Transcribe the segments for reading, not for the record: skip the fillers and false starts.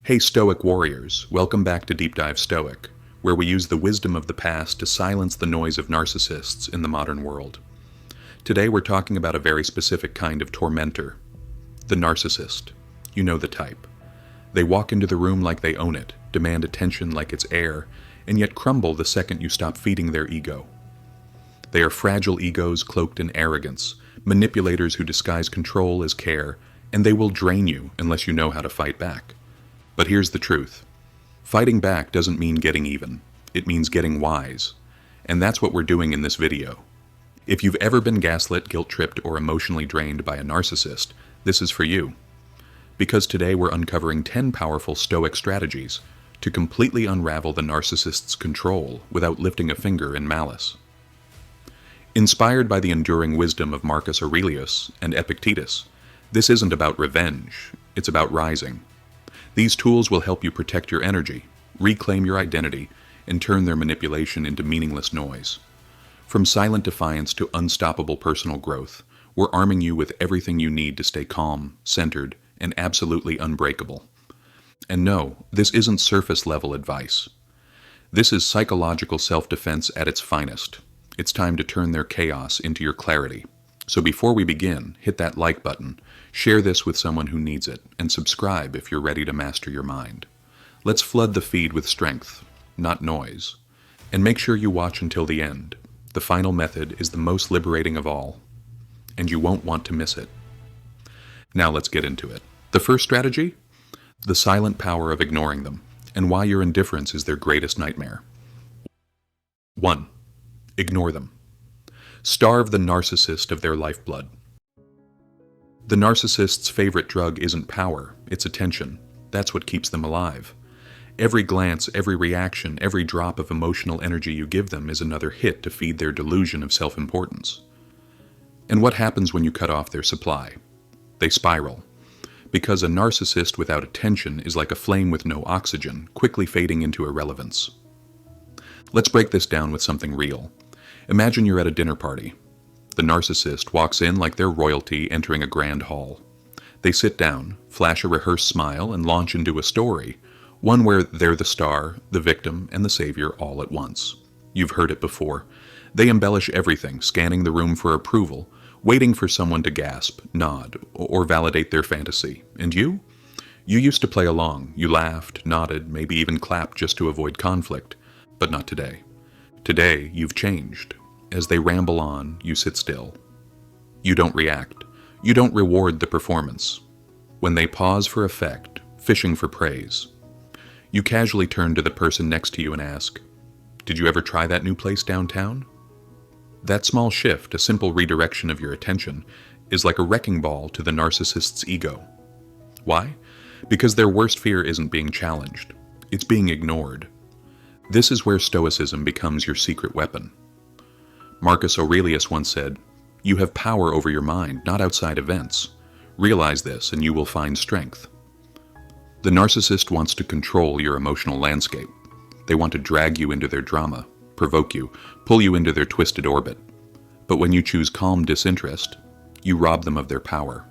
Hey Stoic warriors, welcome back to Deep Dive Stoic, where we use the wisdom of the past to silence the noise of narcissists in the modern world. Today we're talking about a very specific kind of tormentor, the narcissist. You know the type. They walk into the room like they own it, demand attention like it's air, and yet crumble the second you stop feeding their ego. They are fragile egos cloaked in arrogance, manipulators who disguise control as care, and they will drain you unless you know how to fight back. But here's the truth. Fighting back doesn't mean getting even. It means getting wise. And that's what we're doing in this video. If you've ever been gaslit, guilt-tripped, or emotionally drained by a narcissist, this is for you. Because today we're uncovering 10 powerful Stoic strategies to completely unravel the narcissist's control without lifting a finger in malice. Inspired by the enduring wisdom of Marcus Aurelius and Epictetus, this isn't about revenge, it's about rising. These tools will help you protect your energy, reclaim your identity, and turn their manipulation into meaningless noise. From silent defiance to unstoppable personal growth, we're arming you with everything you need to stay calm, centered, and absolutely unbreakable. And no, this isn't surface-level advice. This is psychological self-defense at its finest. It's time to turn their chaos into your clarity. So before we begin, hit that like button, share this with someone who needs it, and subscribe if you're ready to master your mind. Let's flood the feed with strength, not noise. And make sure you watch until the end. The final method is the most liberating of all, and you won't want to miss it. Now let's get into it. The first strategy? The silent power of ignoring them, and why your indifference is their greatest nightmare. 1. Ignore them. Starve the narcissist of their lifeblood. The narcissist's favorite drug isn't power, it's attention. That's what keeps them alive. Every glance, every reaction, every drop of emotional energy you give them is another hit to feed their delusion of self-importance. And what happens when you cut off their supply? They spiral. Because a narcissist without attention is like a flame with no oxygen, quickly fading into irrelevance. Let's break this down with something real. Imagine you're at a dinner party. The narcissist walks in like they're royalty entering a grand hall. They sit down, flash a rehearsed smile, and launch into a story, one where they're the star, the victim, and the savior all at once. You've heard it before. They embellish everything, scanning the room for approval, waiting for someone to gasp, nod, or validate their fantasy. And you? You used to play along. You laughed, nodded, maybe even clapped just to avoid conflict. But not today. Today, you've changed. As they ramble on, you sit still. You don't react. You don't reward the performance. When they pause for effect, fishing for praise, you casually turn to the person next to you and ask, "Did you ever try that new place downtown?" That small shift, a simple redirection of your attention, is like a wrecking ball to the narcissist's ego. Why? Because their worst fear isn't being challenged. It's being ignored. This is where Stoicism becomes your secret weapon. Marcus Aurelius once said, "You have power over your mind, not outside events. Realize this and you will find strength." The narcissist wants to control your emotional landscape. They want to drag you into their drama, provoke you, pull you into their twisted orbit. But when you choose calm disinterest, you rob them of their power.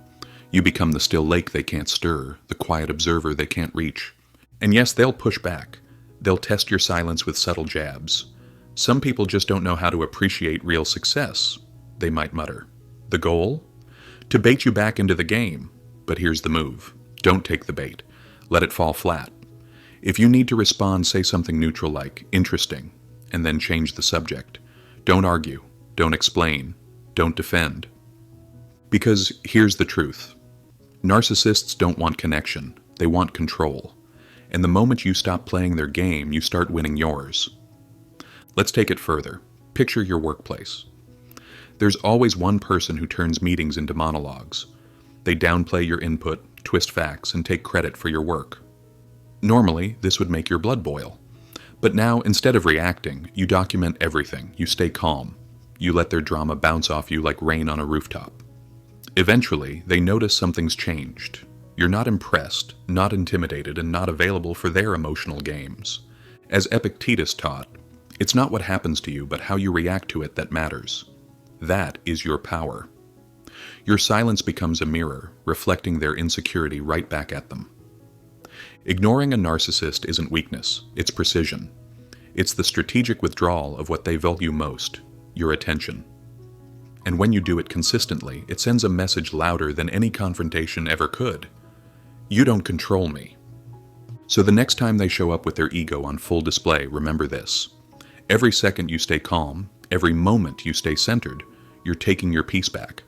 You become the still lake they can't stir, the quiet observer they can't reach. And yes, they'll push back. They'll test your silence with subtle jabs. "Some people just don't know how to appreciate real success," they might mutter. The goal? To bait you back into the game. But here's the move. Don't take the bait. Let it fall flat. If you need to respond, say something neutral like, "Interesting," and then change the subject. Don't argue. Don't explain. Don't defend. Because here's the truth. Narcissists don't want connection. They want control. And the moment you stop playing their game, you start winning yours. Let's take it further. Picture your workplace. There's always one person who turns meetings into monologues. They downplay your input, twist facts, and take credit for your work. Normally, this would make your blood boil. But now, instead of reacting, you document everything. You stay calm. You let their drama bounce off you like rain on a rooftop. Eventually, they notice something's changed. You're not impressed, not intimidated, and not available for their emotional games. As Epictetus taught, it's not what happens to you, but how you react to it that matters. That is your power. Your silence becomes a mirror, reflecting their insecurity right back at them. Ignoring a narcissist isn't weakness, it's precision. It's the strategic withdrawal of what they value most, your attention. And when you do it consistently, it sends a message louder than any confrontation ever could. You don't control me. So the next time they show up with their ego on full display, remember this. Every second you stay calm, every moment you stay centered, you're taking your peace back.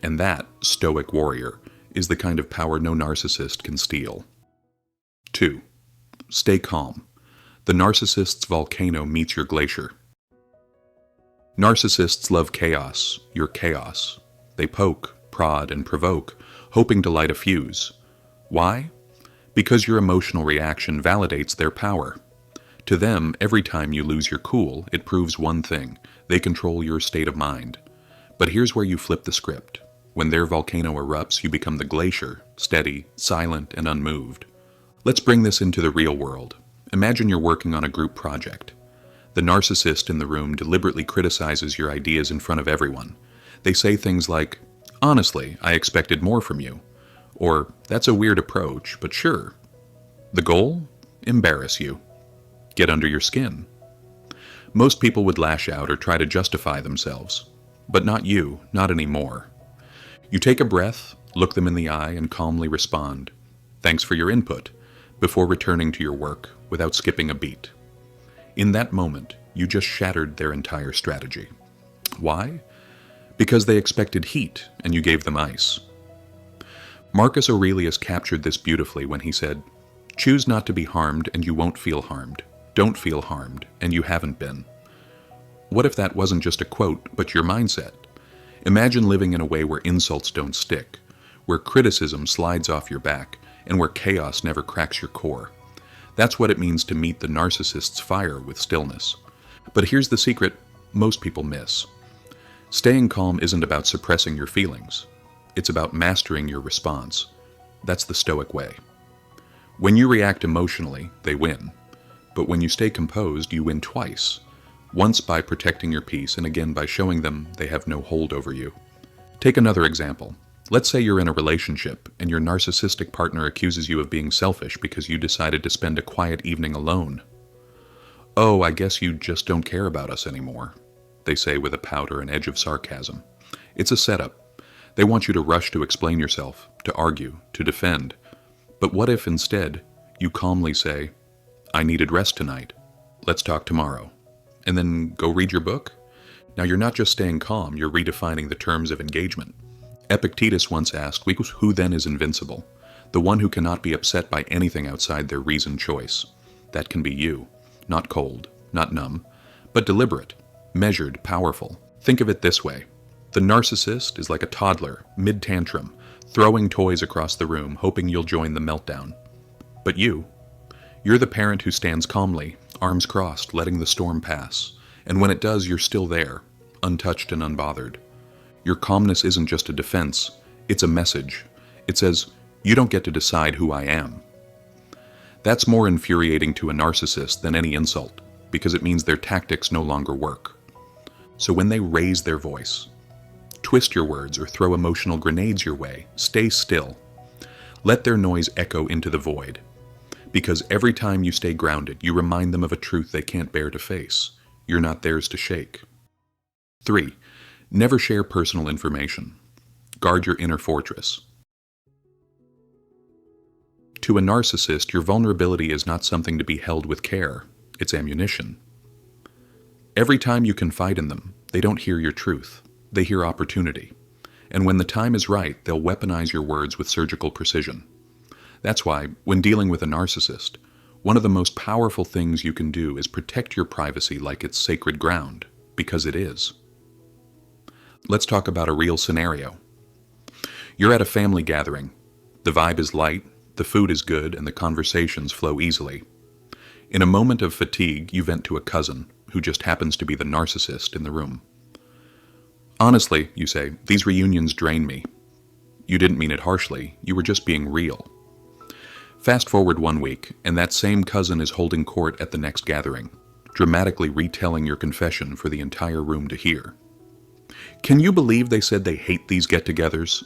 And that, Stoic warrior, is the kind of power no narcissist can steal. 2. Stay calm. The narcissist's volcano meets your glacier. Narcissists love chaos, your chaos. They poke, prod, and provoke, hoping to light a fuse. Why? Because your emotional reaction validates their power. To them, every time you lose your cool, it proves one thing: they control your state of mind. But here's where you flip the script. When their volcano erupts, you become the glacier, steady, silent, and unmoved. Let's bring this into the real world. Imagine you're working on a group project. The narcissist in the room deliberately criticizes your ideas in front of everyone. They say things like, "Honestly, I expected more from you," or "That's a weird approach, but sure." The goal? Embarrass you. Get under your skin. Most people would lash out or try to justify themselves. But not you, not anymore. You take a breath, look them in the eye, and calmly respond, "Thanks for your input," before returning to your work without skipping a beat. In that moment, you just shattered their entire strategy. Why? Because they expected heat and you gave them ice. Marcus Aurelius captured this beautifully when he said, "Choose not to be harmed and you won't feel harmed. Don't feel harmed and you haven't been." What if that wasn't just a quote, but your mindset? Imagine living in a way where insults don't stick, where criticism slides off your back, and where chaos never cracks your core. That's what it means to meet the narcissist's fire with stillness. But here's the secret most people miss. Staying calm isn't about suppressing your feelings. It's about mastering your response. That's the Stoic way. When you react emotionally, they win. But when you stay composed, you win twice. Once by protecting your peace, and again by showing them they have no hold over you. Take another example. Let's say you're in a relationship, and your narcissistic partner accuses you of being selfish because you decided to spend a quiet evening alone. "Oh, I guess you just don't care about us anymore," they say with a pout or an edge of sarcasm. It's a setup. They want you to rush to explain yourself, to argue, to defend. But what if instead you calmly say, "I needed rest tonight. Let's talk tomorrow," and then go read your book? Now you're not just staying calm, you're redefining the terms of engagement. Epictetus once asked, who then is invincible? The one who cannot be upset by anything outside their reasoned choice. That can be you. Not cold, not numb, but deliberate, measured, powerful. Think of it this way. The narcissist is like a toddler, mid-tantrum, throwing toys across the room, hoping you'll join the meltdown. But you're the parent who stands calmly, arms crossed, letting the storm pass. And when it does, you're still there, untouched and unbothered. Your calmness isn't just a defense, it's a message. It says, "You don't get to decide who I am." That's more infuriating to a narcissist than any insult, because it means their tactics no longer work. So when they raise their voice, twist your words, or throw emotional grenades your way, stay still. Let their noise echo into the void. Because every time you stay grounded, you remind them of a truth they can't bear to face. You're not theirs to shake. 3. Never share personal information. Guard your inner fortress. To a narcissist, your vulnerability is not something to be held with care. It's ammunition. Every time you confide in them, they don't hear your truth. They hear opportunity. And when the time is right, they'll weaponize your words with surgical precision. That's why, when dealing with a narcissist, one of the most powerful things you can do is protect your privacy like it's sacred ground, because it is. Let's talk about a real scenario. You're at a family gathering. The vibe is light, the food is good, and the conversations flow easily. In a moment of fatigue, you vent to a cousin, who just happens to be the narcissist in the room. "Honestly," you say, "these reunions drain me." You didn't mean it harshly, you were just being real. Fast forward 1 week, and that same cousin is holding court at the next gathering, dramatically retelling your confession for the entire room to hear. "Can you believe they said they hate these get-togethers?"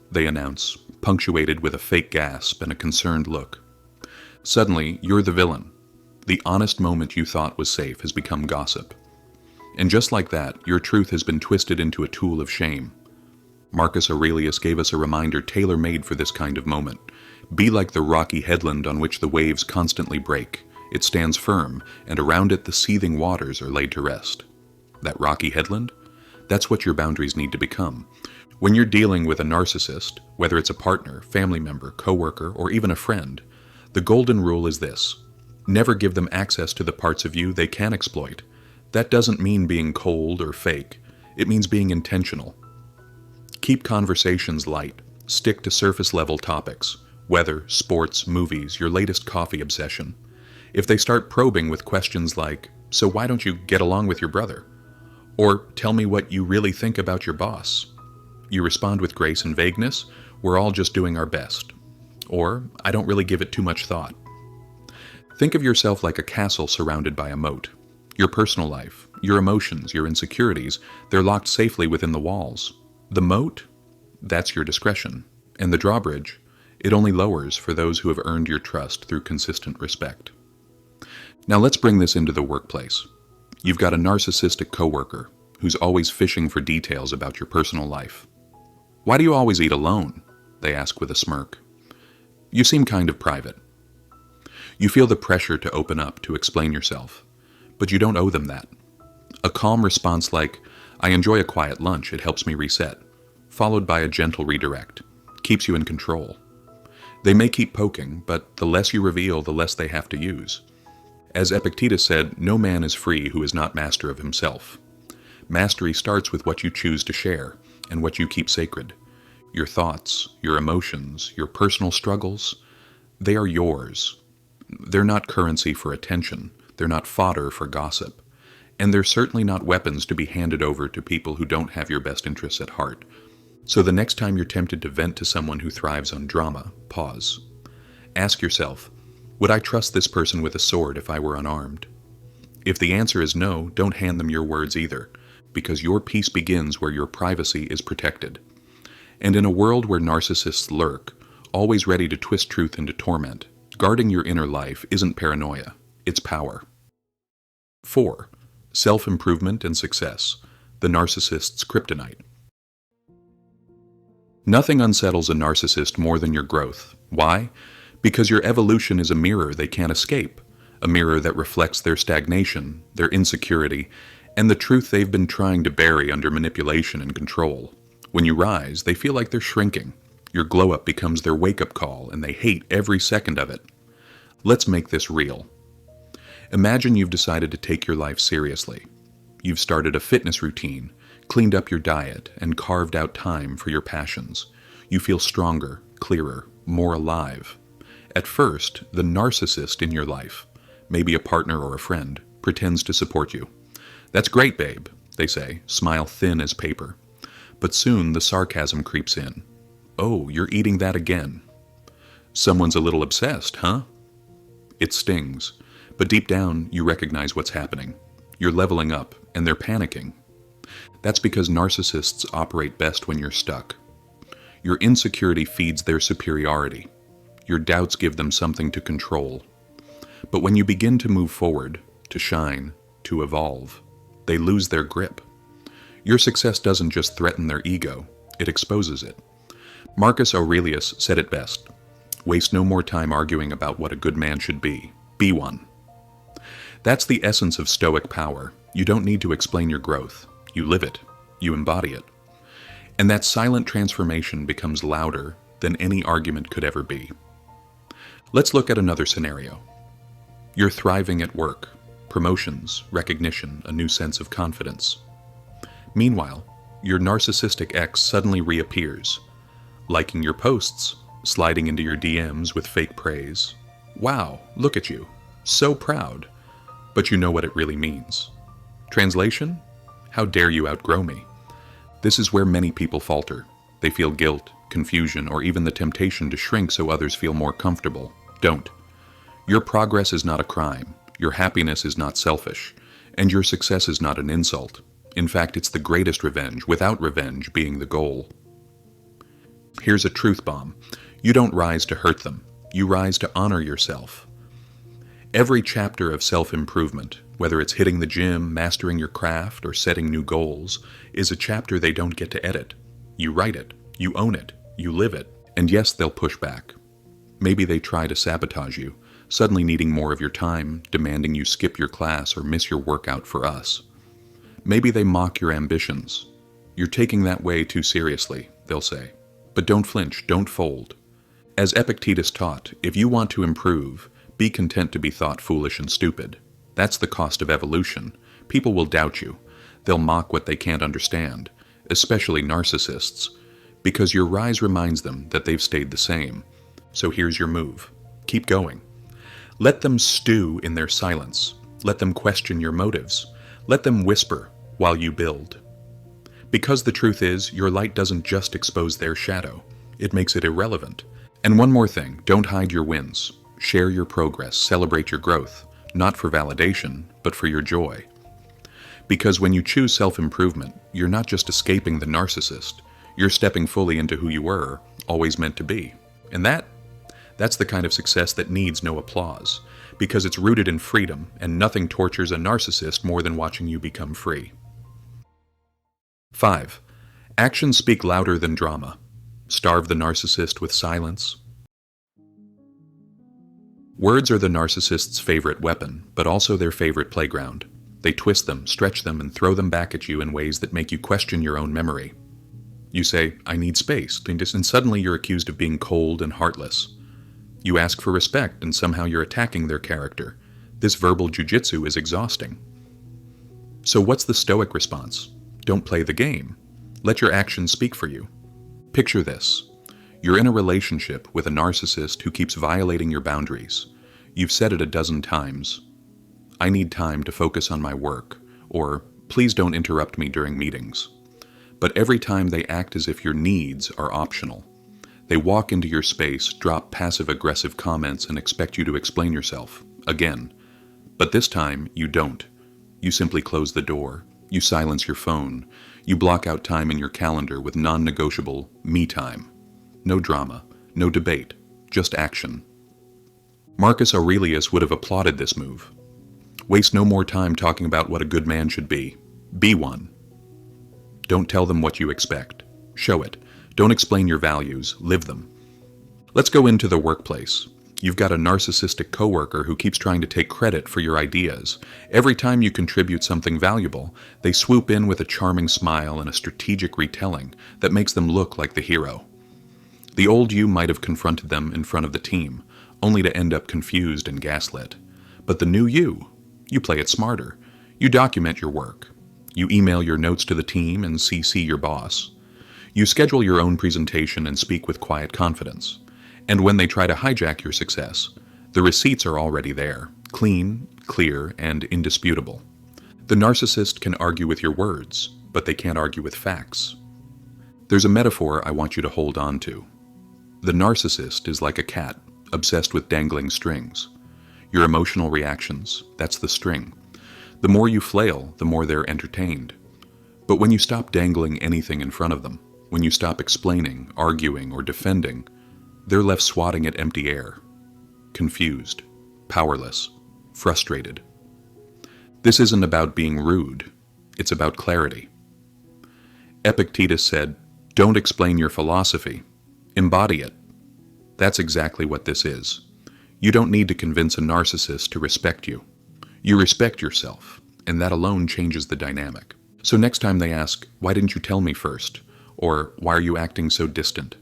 they announce, punctuated with a fake gasp and a concerned look. Suddenly, you're the villain. The honest moment you thought was safe has become gossip. And just like that, your truth has been twisted into a tool of shame. Marcus Aurelius gave us a reminder tailor-made for this kind of moment. Be like the rocky headland on which the waves constantly break. It stands firm, and around it the seething waters are laid to rest. That rocky headland? That's what your boundaries need to become. When you're dealing with a narcissist, whether it's a partner, family member, coworker, or even a friend, the golden rule is this: never give them access to the parts of you they can exploit. That doesn't mean being cold or fake. It means being intentional. Keep conversations light. Stick to surface-level topics: weather, sports, movies, your latest coffee obsession. If they start probing with questions like, "So why don't you get along with your brother?" Or, "Tell me what you really think about your boss," you respond with grace and vagueness: "We're all just doing our best." Or, "I don't really give it too much thought." Think of yourself like a castle surrounded by a moat. Your personal life, your emotions, your insecurities, they're locked safely within the walls. The moat? That's your discretion. And the drawbridge? It only lowers for those who have earned your trust through consistent respect. Now let's bring this into the workplace. You've got a narcissistic coworker who's always fishing for details about your personal life. "Why do you always eat alone?" they ask with a smirk. "You seem kind of private." You feel the pressure to open up, to explain yourself, but you don't owe them that. A calm response like, "I enjoy a quiet lunch, it helps me reset," followed by a gentle redirect, keeps you in control. They may keep poking, but the less you reveal, the less they have to use. As Epictetus said, no man is free who is not master of himself. Mastery starts with what you choose to share and what you keep sacred. Your thoughts, your emotions, your personal struggles, they are yours. They're not currency for attention. They're not fodder for gossip. And they're certainly not weapons to be handed over to people who don't have your best interests at heart. So the next time you're tempted to vent to someone who thrives on drama, pause. Ask yourself, would I trust this person with a sword if I were unarmed? If the answer is no, don't hand them your words either, because your peace begins where your privacy is protected. And in a world where narcissists lurk, always ready to twist truth into torment, guarding your inner life isn't paranoia, it's power. 4. Self-improvement and success, the narcissist's kryptonite. Nothing unsettles a narcissist more than your growth. Why? Because your evolution is a mirror they can't escape, a mirror that reflects their stagnation, their insecurity, and the truth they've been trying to bury under manipulation and control. When you rise, they feel like they're shrinking. Your glow-up becomes their wake-up call, and they hate every second of it. Let's make this real. Imagine you've decided to take your life seriously. You've started a fitness routine, cleaned up your diet, and carved out time for your passions. You feel stronger, clearer, more alive. At first, the narcissist in your life, maybe a partner or a friend, pretends to support you. "That's great, babe," they say, smile thin as paper. But soon the sarcasm creeps in. "Oh, you're eating that again. Someone's a little obsessed, huh?" It stings, but deep down you recognize what's happening. You're leveling up, and they're panicking. That's because narcissists operate best when you're stuck. Your insecurity feeds their superiority. Your doubts give them something to control. But when you begin to move forward, to shine, to evolve, they lose their grip. Your success doesn't just threaten their ego, it exposes it. Marcus Aurelius said it best: "Waste no more time arguing about what a good man should be. Be one." That's the essence of Stoic power. You don't need to explain your growth. You live it. You embody it. And that silent transformation becomes louder than any argument could ever be. Let's look at another scenario. You're thriving at work. Promotions, recognition, a new sense of confidence. Meanwhile, your narcissistic ex suddenly reappears, liking your posts, sliding into your DMs with fake praise. "Wow, look at you. So proud." But you know what it really means. Translation? How dare you outgrow me? This is where many people falter. They feel guilt, confusion, or even the temptation to shrink so others feel more comfortable. Don't. Your progress is not a crime. Your happiness is not selfish. And your success is not an insult. In fact, it's the greatest revenge, without revenge being the goal. Here's a truth bomb. You don't rise to hurt them. You rise to honor yourself. Every chapter of self-improvement, whether it's hitting the gym, mastering your craft, or setting new goals, is a chapter they don't get to edit. You write it, you own it, you live it, and yes, they'll push back. Maybe they try to sabotage you, suddenly needing more of your time, demanding you skip your class or miss your workout for us. Maybe they mock your ambitions. You're taking that way too seriously, they'll say. But don't flinch, don't fold. As Epictetus taught, if you want to improve, be content to be thought foolish and stupid. That's the cost of evolution. People will doubt you. They'll mock what they can't understand, especially narcissists, because your rise reminds them that they've stayed the same. So here's your move. Keep going. Let them stew in their silence. Let them question your motives. Let them whisper while you build. Because the truth is, your light doesn't just expose their shadow. It makes it irrelevant. And one more thing, don't hide your wins. Share your progress, celebrate your growth, not for validation, but for your joy. Because when you choose self-improvement, you're not just escaping the narcissist, you're stepping fully into who you were, always meant to be. And that's the kind of success that needs no applause, because it's rooted in freedom, and nothing tortures a narcissist more than watching you become free. 5. Actions speak louder than drama. Starve the narcissist with silence. Words are the narcissist's favorite weapon, but also their favorite playground. They twist them, stretch them, and throw them back at you in ways that make you question your own memory. You say, I need space, and suddenly you're accused of being cold and heartless. You ask for respect, and somehow you're attacking their character. This verbal jujitsu is exhausting. So what's the Stoic response? Don't play the game. Let your actions speak for you. Picture this. You're in a relationship with a narcissist who keeps violating your boundaries. You've said it a dozen times. I need time to focus on my work, or please don't interrupt me during meetings. But every time they act as if your needs are optional. They walk into your space, drop passive-aggressive comments, and expect you to explain yourself, again. But this time, you don't. You simply close the door. You silence your phone. You block out time in your calendar with non-negotiable me time. No drama, no debate, just action. Marcus Aurelius would have applauded this move. Waste no more time talking about what a good man should be. Be one. Don't tell them what you expect. Show it. Don't explain your values. Live them. Let's go into the workplace. You've got a narcissistic coworker who keeps trying to take credit for your ideas. Every time you contribute something valuable, they swoop in with a charming smile and a strategic retelling that makes them look like the hero. The old you might have confronted them in front of the team, only to end up confused and gaslit. But the new you play it smarter. You document your work. You email your notes to the team and CC your boss. You schedule your own presentation and speak with quiet confidence. And when they try to hijack your success, the receipts are already there, clean, clear, and indisputable. The narcissist can argue with your words, but they can't argue with facts. There's a metaphor I want you to hold on to. The narcissist is like a cat, obsessed with dangling strings. Your emotional reactions, that's the string. The more you flail, the more they're entertained. But when you stop dangling anything in front of them, when you stop explaining, arguing, or defending, they're left swatting at empty air. Confused, powerless, frustrated. This isn't about being rude, it's about clarity. Epictetus said, "Don't explain your philosophy. Embody it." That's exactly what this is. You don't need to convince a narcissist to respect you. You respect yourself, and that alone changes the dynamic. So next time they ask, "Why didn't you tell me first?" Or, "Why are you acting so distant?"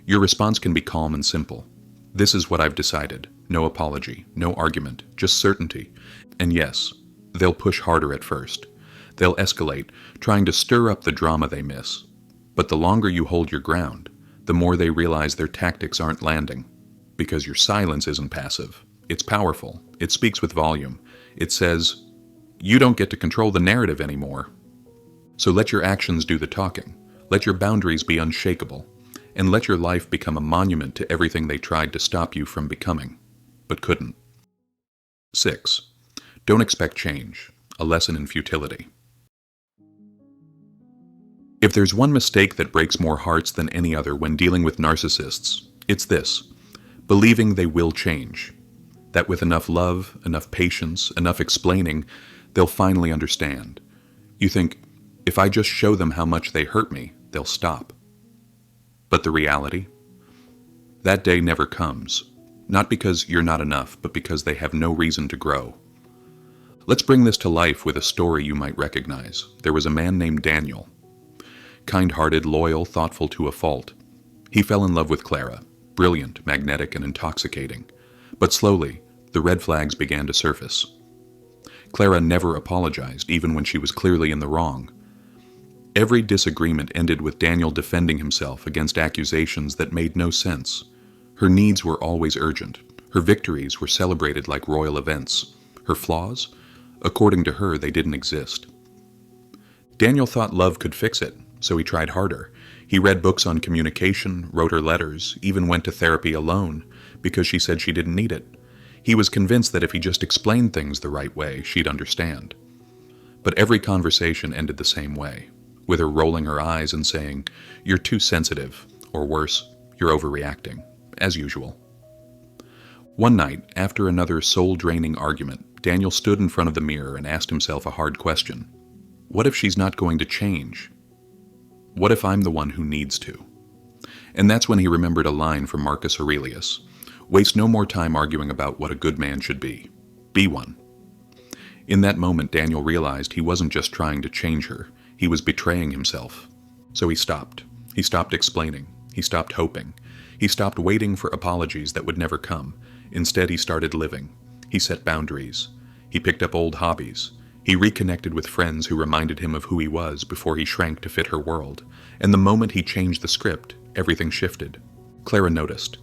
Your response can be calm and simple. This is what I've decided. No apology, no argument, just certainty. And yes, they'll push harder at first. They'll escalate, trying to stir up the drama they miss. But the longer you hold your ground, the more they realize their tactics aren't landing. Because your silence isn't passive. It's powerful. It speaks with volume. It says, you don't get to control the narrative anymore. So let your actions do the talking. Let your boundaries be unshakable. And let your life become a monument to everything they tried to stop you from becoming, but couldn't. 6. Don't expect change. A lesson in futility. If there's one mistake that breaks more hearts than any other when dealing with narcissists, it's this: believing they will change. that with enough love, enough patience, enough explaining, they'll finally understand. You think, if I just show them how much they hurt me, they'll stop. But the reality? That day never comes. Not because you're not enough, but because they have no reason to grow. Let's bring this to life with a story you might recognize. There was a man named Daniel. Kind-hearted, loyal, thoughtful to a fault. He fell in love with Clara, brilliant, magnetic, and intoxicating. But slowly, the red flags began to surface. Clara never apologized, even when she was clearly in the wrong. Every disagreement ended with Daniel defending himself against accusations that made no sense. Her needs were always urgent. Her victories were celebrated like royal events. Her flaws? According to her, they didn't exist. Daniel thought love could fix it, so he tried harder. He read books on communication, wrote her letters, even went to therapy alone, because she said she didn't need it. He was convinced that if he just explained things the right way, she'd understand. But every conversation ended the same way, with her rolling her eyes and saying, "You're too sensitive," or worse, "You're overreacting," as usual. One night, after another soul-draining argument, Daniel stood in front of the mirror and asked himself a hard question. What if she's not going to change? What if I'm the one who needs to? And that's when he remembered a line from Marcus Aurelius. Waste no more time arguing about what a good man should be. Be one. In that moment, Daniel realized he wasn't just trying to change her. He was betraying himself. So he stopped. He stopped explaining. He stopped hoping. He stopped waiting for apologies that would never come. Instead, he started living. He set boundaries. He picked up old hobbies. He reconnected with friends who reminded him of who he was before he shrank to fit her world. And the moment he changed the script, everything shifted. Clara noticed.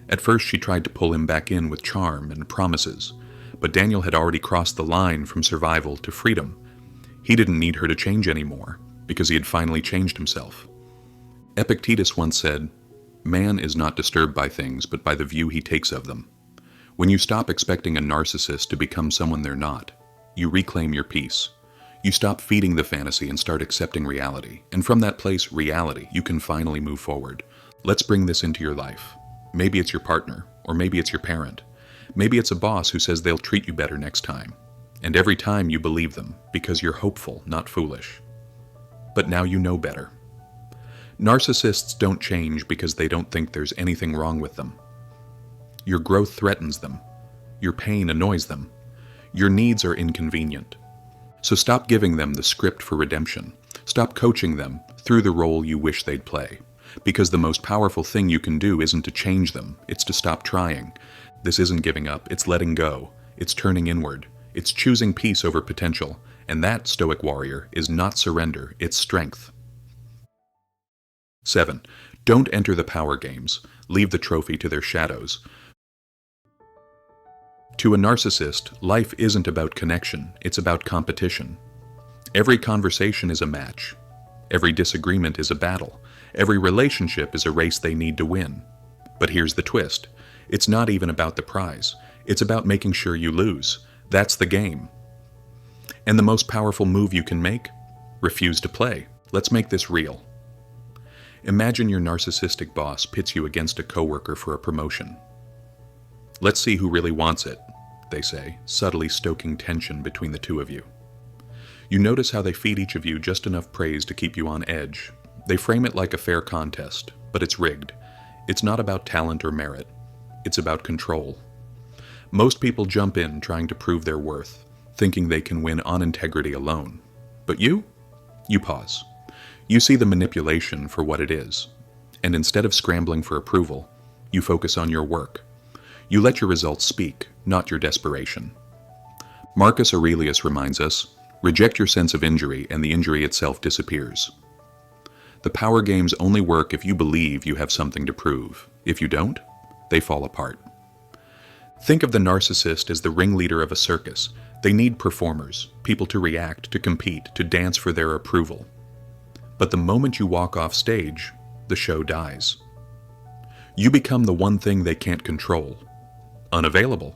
At first, she tried to pull him back in with charm and promises, but Daniel had already crossed the line from survival to freedom. He didn't need her to change anymore, because he had finally changed himself. Epictetus once said, "Man is not disturbed by things, but by the view he takes of them." When you stop expecting a narcissist to become someone they're not, you reclaim your peace. You stop feeding the fantasy and start accepting reality. And from that place, reality, you can finally move forward. Let's bring this into your life. Maybe it's your partner, or maybe it's your parent. Maybe it's a boss who says they'll treat you better next time. And every time you believe them, because you're hopeful, not foolish. But now you know better. Narcissists don't change because they don't think there's anything wrong with them. Your growth threatens them. Your pain annoys them. Your needs are inconvenient. So stop giving them the script for redemption. Stop coaching them through the role you wish they'd play. Because the most powerful thing you can do isn't to change them, it's to stop trying. This isn't giving up, it's letting go. It's turning inward. It's choosing peace over potential. And that, Stoic warrior, is not surrender, it's strength. 7. Don't enter the power games. Leave the trophy to their shadows. To a narcissist, life isn't about connection, it's about competition. Every conversation is a match. Every disagreement is a battle. Every relationship is a race they need to win. But here's the twist. It's not even about the prize. It's about making sure you lose. That's the game. And the most powerful move you can make? Refuse to play. Let's make this real. Imagine your narcissistic boss pits you against a coworker for a promotion. "Let's see who really wants it," they say, subtly stoking tension between the two of you. You notice how they feed each of you just enough praise to keep you on edge. They frame it like a fair contest, but it's rigged. It's not about talent or merit. It's about control. Most people jump in trying to prove their worth, thinking they can win on integrity alone. But you pause. You see the manipulation for what it is, and instead of scrambling for approval, you focus on your work. You let your results speak, not your desperation. Marcus Aurelius reminds us, reject your sense of injury and the injury itself disappears. The power games only work if you believe you have something to prove. If you don't, they fall apart. Think of the narcissist as the ringleader of a circus. They need performers, people to react, to compete, to dance for their approval. But the moment you walk off stage, the show dies. You become the one thing they can't control. Unavailable.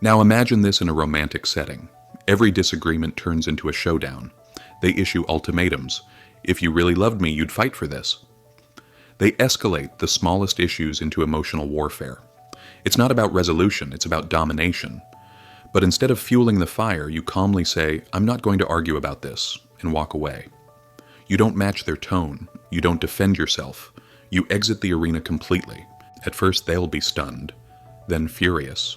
Now imagine this in a romantic setting. Every disagreement turns into a showdown. They issue ultimatums. If you really loved me, you'd fight for this. They escalate the smallest issues into emotional warfare. It's not about resolution, it's about domination. But instead of fueling the fire, you calmly say, "I'm not going to argue about this," and walk away. You don't match their tone. You don't defend yourself. You exit the arena completely. At first, they'll be stunned, then furious.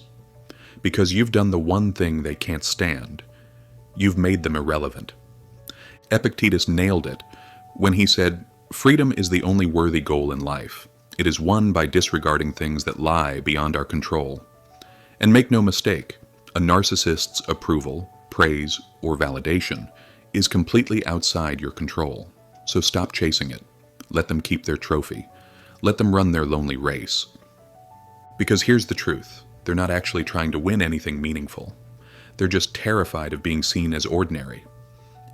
Because you've done the one thing they can't stand. You've made them irrelevant. Epictetus nailed it when he said, "Freedom is the only worthy goal in life. It is won by disregarding things that lie beyond our control." And make no mistake, a narcissist's approval, praise, or validation is completely outside your control. So stop chasing it. Let them keep their trophy. Let them run their lonely race. Because here's the truth. They're not actually trying to win anything meaningful. They're just terrified of being seen as ordinary.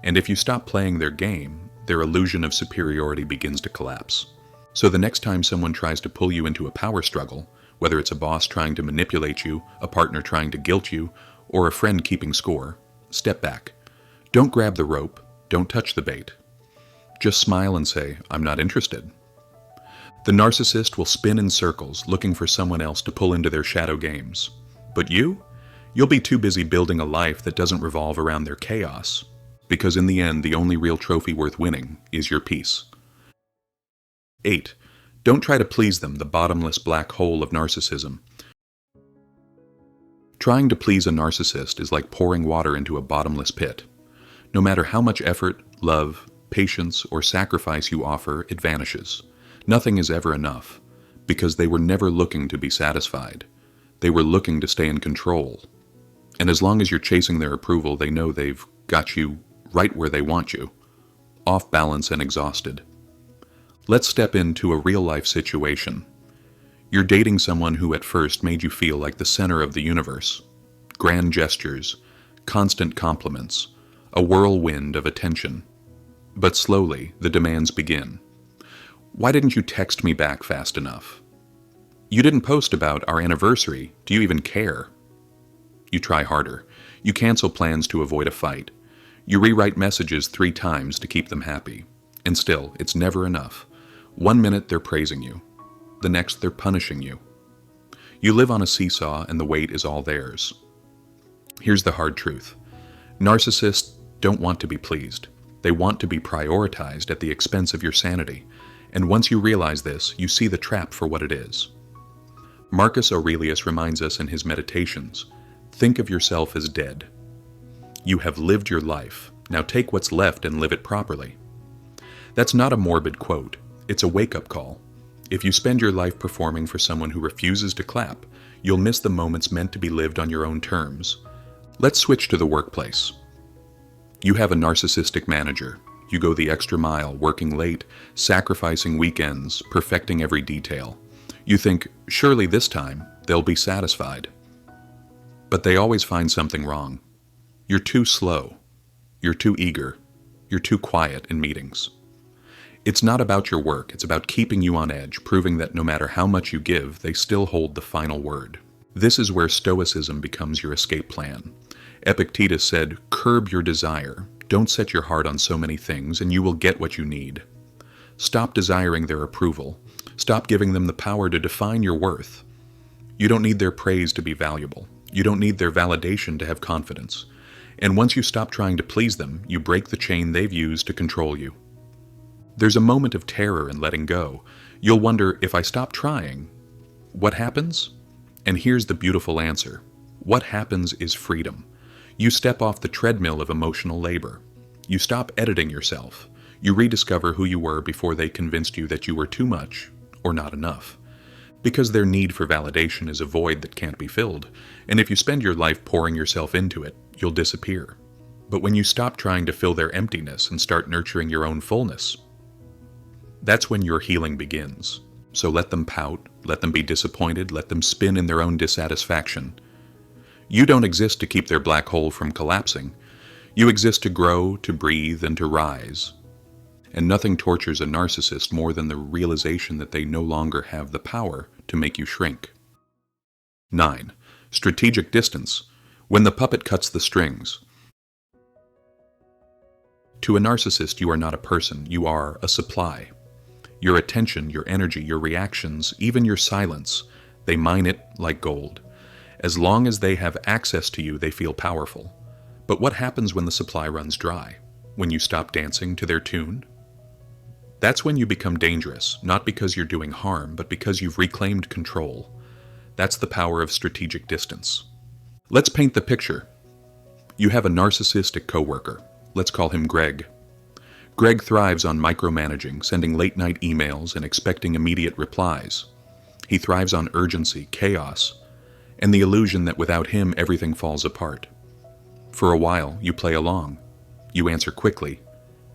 And if you stop playing their game, their illusion of superiority begins to collapse. So the next time someone tries to pull you into a power struggle, whether it's a boss trying to manipulate you, a partner trying to guilt you, or a friend keeping score, step back. Don't grab the rope. Don't touch the bait. Just smile and say, "I'm not interested." The narcissist will spin in circles looking for someone else to pull into their shadow games. But you'll be too busy building a life that doesn't revolve around their chaos. Because in the end, the only real trophy worth winning is your peace. 8. Don't try to please them, the bottomless black hole of narcissism. Trying to please a narcissist is like pouring water into a bottomless pit. No matter how much effort, love, patience, or sacrifice you offer, it vanishes. Nothing is ever enough, because they were never looking to be satisfied. They were looking to stay in control. And as long as you're chasing their approval, they know they've got you right where they want you, off balance and exhausted. Let's step into a real-life situation. You're dating someone who at first made you feel like the center of the universe. Grand gestures, constant compliments, a whirlwind of attention. But slowly, the demands begin. Why didn't you text me back fast enough? You didn't post about our anniversary. Do you even care? You try harder. You cancel plans to avoid a fight. You rewrite messages 3 times to keep them happy. And still, it's never enough. One minute they're praising you. The next they're punishing you. You live on a seesaw and the weight is all theirs. Here's the hard truth. Narcissists don't want to be pleased. They want to be prioritized at the expense of your sanity. And once you realize this, you see the trap for what it is. Marcus Aurelius reminds us in his Meditations, think of yourself as dead. You have lived your life. Now take what's left and live it properly. That's not a morbid quote. It's a wake-up call. If you spend your life performing for someone who refuses to clap, you'll miss the moments meant to be lived on your own terms. Let's switch to the workplace. You have a narcissistic manager. You go the extra mile, working late, sacrificing weekends, perfecting every detail. You think, surely this time, they'll be satisfied. But they always find something wrong. You're too slow. You're too eager. You're too quiet in meetings. It's not about your work, it's about keeping you on edge, proving that no matter how much you give, they still hold the final word. This is where Stoicism becomes your escape plan. Epictetus said, curb your desire. Don't set your heart on so many things, and you will get what you need. Stop desiring their approval. Stop giving them the power to define your worth. You don't need their praise to be valuable. You don't need their validation to have confidence. And once you stop trying to please them, you break the chain they've used to control you. There's a moment of terror in letting go. You'll wonder, if I stop trying, what happens? And here's the beautiful answer. What happens is freedom. You step off the treadmill of emotional labor. You stop editing yourself. You rediscover who you were before they convinced you that you were too much or not enough. Because their need for validation is a void that can't be filled, and if you spend your life pouring yourself into it, you'll disappear. But when you stop trying to fill their emptiness and start nurturing your own fullness, that's when your healing begins. So let them pout, let them be disappointed, let them spin in their own dissatisfaction. You don't exist to keep their black hole from collapsing. You exist to grow, to breathe, and to rise. And nothing tortures a narcissist more than the realization that they no longer have the power to make you shrink. 9. Strategic distance. When the puppet cuts the strings. To a narcissist, you are not a person, you are a supply. Your attention, your energy, your reactions, even your silence, They mine it like gold. As long as they have access to you, they feel powerful. But what happens when the supply runs dry? When you stop dancing to their tune? That's when you become dangerous, not because you're doing harm, but because you've reclaimed control. That's the power of strategic distance. Let's paint the picture. You have a narcissistic coworker. Let's call him Greg. Greg thrives on micromanaging, sending late-night emails and expecting immediate replies. He thrives on urgency, chaos, and the illusion that without him everything falls apart. For a while, you play along. You answer quickly.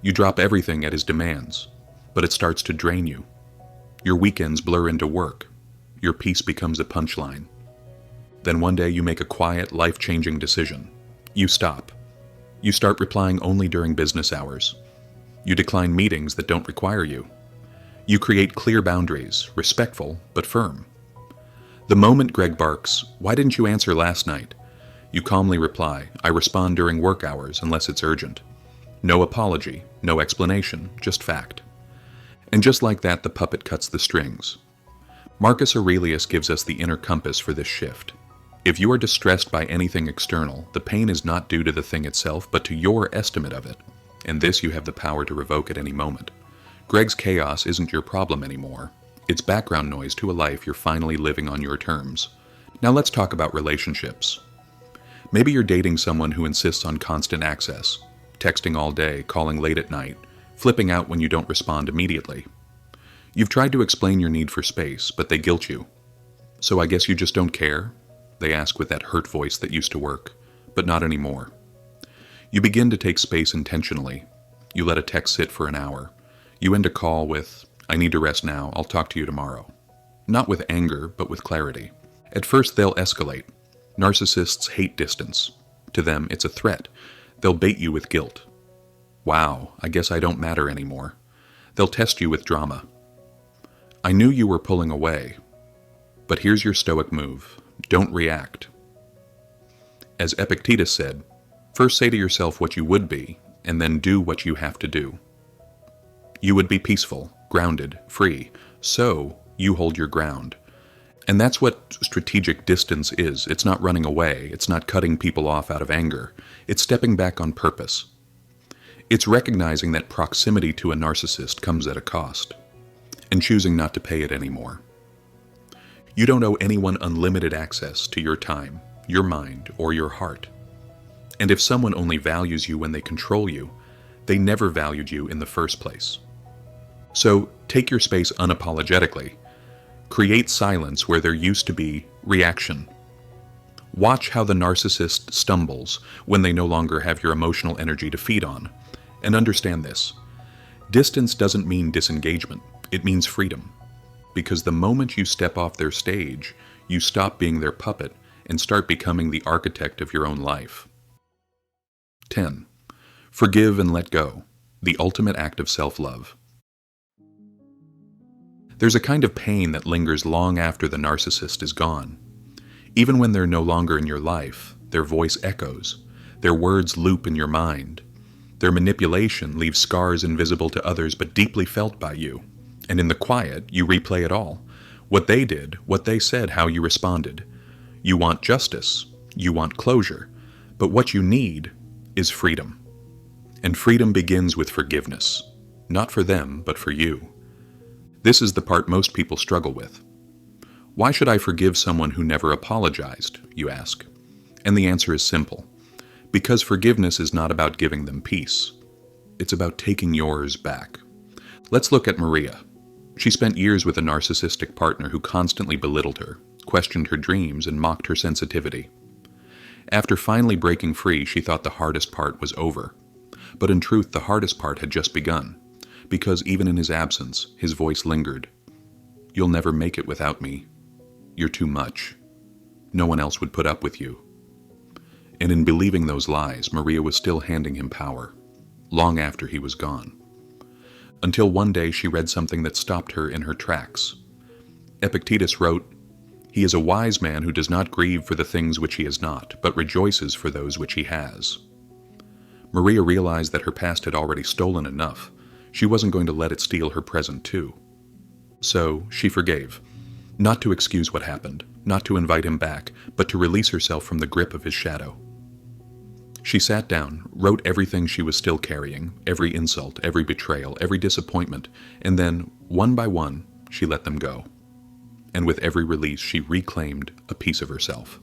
You drop everything at his demands. But it starts to drain you. Your weekends blur into work. Your peace becomes a punchline. Then one day you make a quiet, life-changing decision. You stop. You start replying only during business hours. You decline meetings that don't require you. You create clear boundaries, respectful but firm. The moment Greg barks, "Why didn't you answer last night?" you calmly reply, "I respond during work hours unless it's urgent." No apology, no explanation, just fact. And just like that, the puppet cuts the strings. Marcus Aurelius gives us the inner compass for this shift. If you are distressed by anything external, the pain is not due to the thing itself, but to your estimate of it. And this you have the power to revoke at any moment. Greg's chaos isn't your problem anymore. It's background noise to a life you're finally living on your terms. Now let's talk about relationships. Maybe you're dating someone who insists on constant access, texting all day, calling late at night, flipping out when you don't respond immediately. You've tried to explain your need for space, but they guilt you. "So I guess you just don't care?" they ask with that hurt voice that used to work, but not anymore. You begin to take space intentionally. You let a text sit for an hour. You end a call with, "I need to rest now, I'll talk to you tomorrow." Not with anger, but with clarity. At first they'll escalate. Narcissists hate distance. To them, it's a threat. They'll bait you with guilt. "Wow, I guess I don't matter anymore." They'll test you with drama. "I knew you were pulling away." But here's your Stoic move. Don't react. As Epictetus said, first say to yourself what you would be, and then do what you have to do. You would be peaceful, grounded, free. So, you hold your ground. And that's what strategic distance is. It's not running away. It's not cutting people off out of anger. It's stepping back on purpose. It's recognizing that proximity to a narcissist comes at a cost, and choosing not to pay it anymore. You don't owe anyone unlimited access to your time, your mind, or your heart. And if someone only values you when they control you, they never valued you in the first place. So take your space unapologetically. Create silence where there used to be reaction. Watch how the narcissist stumbles when they no longer have your emotional energy to feed on. And understand this. Distance doesn't mean disengagement. It means freedom. Because the moment you step off their stage, you stop being their puppet and start becoming the architect of your own life. 10. Forgive and let go. The ultimate act of self-love. There's a kind of pain that lingers long after the narcissist is gone. Even when they're no longer in your life, their voice echoes. Their words loop in your mind. Their manipulation leaves scars invisible to others but deeply felt by you. And in the quiet, you replay it all. What they did, what they said, how you responded. You want justice. You want closure. But what you need is freedom. And freedom begins with forgiveness. Not for them, but for you. This is the part most people struggle with. Why should I forgive someone who never apologized, you ask? And the answer is simple. Because forgiveness is not about giving them peace. It's about taking yours back. Let's look at Maria. She spent years with a narcissistic partner who constantly belittled her, questioned her dreams, and mocked her sensitivity. After finally breaking free, she thought the hardest part was over. But in truth, the hardest part had just begun. Because even in his absence, his voice lingered. "You'll never make it without me. You're too much. No one else would put up with you." And in believing those lies, Maria was still handing him power, long after he was gone. Until one day she read something that stopped her in her tracks. Epictetus wrote, "He is a wise man who does not grieve for the things which he is not, but rejoices for those which he has." Maria realized that her past had already stolen enough. She wasn't going to let it steal her present too. So she forgave. Not to excuse what happened, not to invite him back, but to release herself from the grip of his shadow. She sat down, wrote everything she was still carrying, every insult, every betrayal, every disappointment, and then, one by one, she let them go. And with every release, she reclaimed a piece of herself.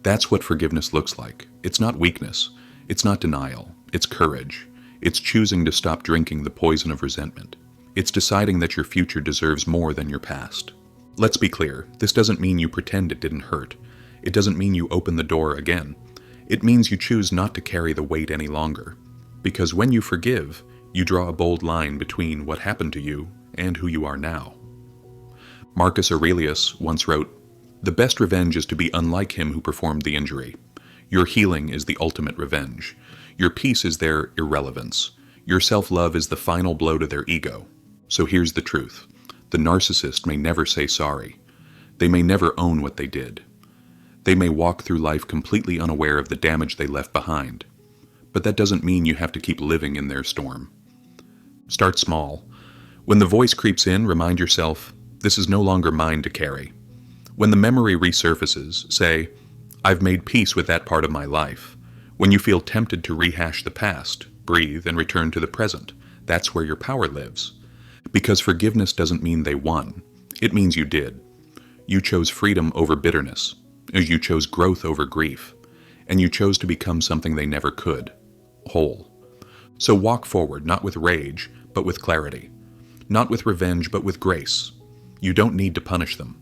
That's what forgiveness looks like. It's not weakness. It's not denial. It's courage. It's choosing to stop drinking the poison of resentment. It's deciding that your future deserves more than your past. Let's be clear, this doesn't mean you pretend it didn't hurt. It doesn't mean you open the door again. It means you choose not to carry the weight any longer. Because when you forgive, you draw a bold line between what happened to you and who you are now. Marcus Aurelius once wrote, "The best revenge is to be unlike him who performed the injury. Your healing is the ultimate revenge. Your peace is their irrelevance. Your self-love is the final blow to their ego." So here's the truth. The narcissist may never say sorry. They may never own what they did. They may walk through life completely unaware of the damage they left behind. But that doesn't mean you have to keep living in their storm. Start small. When the voice creeps in, remind yourself, this is no longer mine to carry. When the memory resurfaces, say, I've made peace with that part of my life. When you feel tempted to rehash the past, breathe and return to the present. That's where your power lives. Because forgiveness doesn't mean they won. It means you did. You chose freedom over bitterness. You chose growth over grief. And you chose to become something they never could. Whole. So walk forward, not with rage, but with clarity. Not with revenge, but with grace. You don't need to punish them.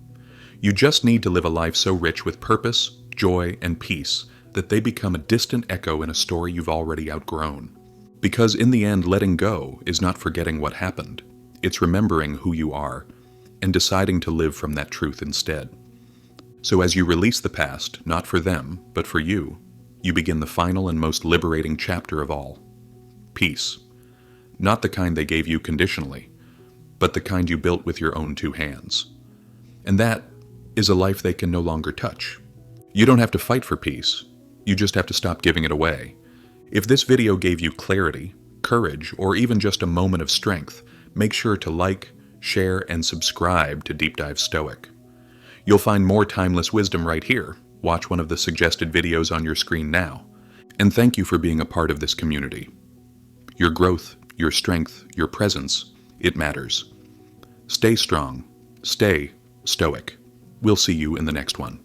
You just need to live a life so rich with purpose, joy, and peace that they become a distant echo in a story you've already outgrown. Because in the end, letting go is not forgetting what happened. It's remembering who you are and deciding to live from that truth instead. So as you release the past, not for them, but for you, you begin the final and most liberating chapter of all. Peace. Not the kind they gave you conditionally, but the kind you built with your own two hands. And that is a life they can no longer touch. You don't have to fight for peace. You just have to stop giving it away. If this video gave you clarity, courage, or even just a moment of strength, make sure to like, share, and subscribe to Deep Dive Stoic. You'll find more timeless wisdom right here. Watch one of the suggested videos on your screen now. And thank you for being a part of this community. Your growth, your strength, your presence, it matters. Stay strong. Stay stoic. We'll see you in the next one.